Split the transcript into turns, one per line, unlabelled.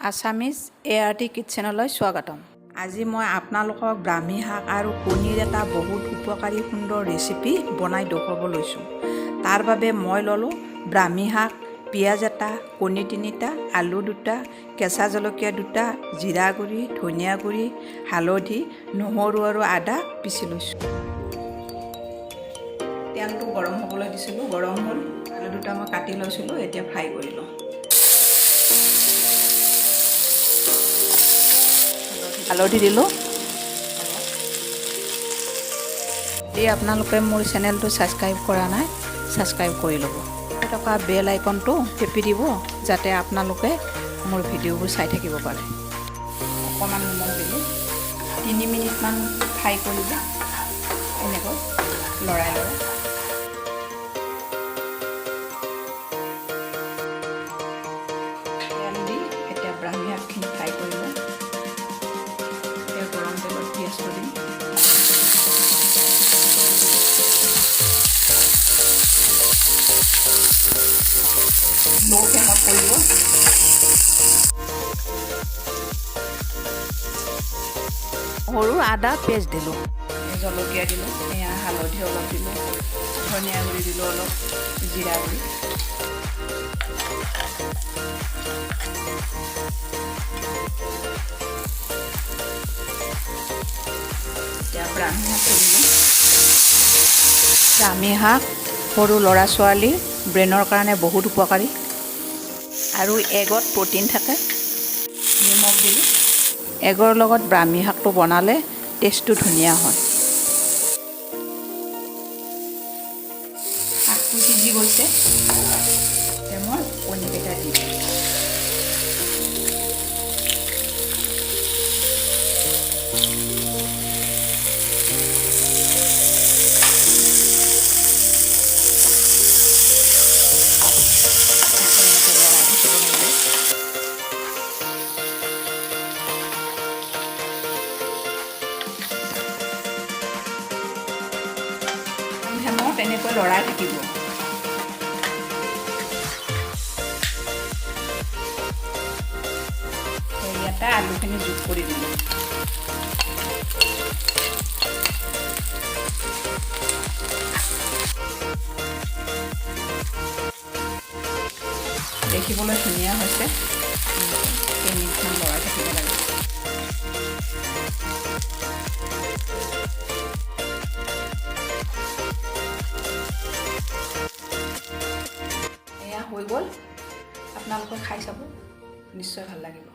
Assamese ART কিটচেনলৈ স্বাগতম। আজি মই আপোনালোকক ব্ৰাহ্মী শাক আৰু কণীৰ এটা বহুত উপকাৰী সুন্দৰ ৰেচিপি বনাই দেখুৱাব লৈছোঁ। তাৰ বাবে মই ল'লোঁ ব্ৰাহ্মী শাক, পিঁয়াজ এটা, কণী 3টা, আলু 2টা, কেঁচা জলকীয়া 2টা, জিৰা গুড়ি, ধনিয়া গুড়ি, হালধি, নহৰু আৰু আদা পিচি লৈছোঁ। তেলটো গৰম হ'বলৈ দিছিলোঁ, গৰম হ'ল। আলু 2টা মই কাটি লৈছিলোঁ, এতিয়া ফ্ৰাই কৰি লওঁ। হালধি দিলোঁ। যদি আপোনালোকে মোৰ চেনেলটো ছাবস্ক্ৰাইব কৰা নাই, ছাবস্ক্ৰাইব কৰি ল'ব। থকা বেল আইকনটো টিপি দিব, যাতে আপোনালোকে মোৰ ভিডিঅ'বোৰ চাই থাকিব পাৰে। অকণমান নিমখ দিলোঁ। 3 মিনিটমান ফ্ৰাই কৰিব, এনেকৈ লৰাই লৰাই। তেল দি এতিয়া ব্ৰাহ্মী শাকখিনি ফ্ৰাই কৰি লওঁ। এতিয়া গৰম তেলত পিঁয়াজটো দিম। লো ফ্লেমত কৰিব। সৰু আদা পেষ্ট দিলোঁ, জলকীয়া দিলোঁ, এয়া হালধি অলপ দিলোঁ, ধনিয়া গুড়ি দিলোঁ অলপ, জিৰা গুড়ি। এতিয়া ব্ৰাহ্মী শাকটো দিলোঁ। ব্ৰাহ্মী শাক সৰু ল'ৰা ছোৱালীৰ ব্ৰেইনৰ কাৰণে বহুত উপকাৰী আৰু এগত প্ৰটিন থাকে। নিমখ দিলোঁ। এগৰ লগত ব্ৰাহ্মী শাকটো বনালে টেষ্টটো ধুনীয়া হয়। শাকটো সিজি গৈছে, এতিয়া মই কণীকেইটা দিম। তেনেকৈ লৰাই থাকিব। ইয়াতে আলুখিনি যোগ কৰি দিলোঁ। দেখিবলৈ ধুনীয়া হৈছে। কেইমিনিটমান লৰাই থাকিব লাগে। এয়া হৈ গ'ল। আপোনালোকে খাই চাব, নিশ্চয় ভাল লাগিব।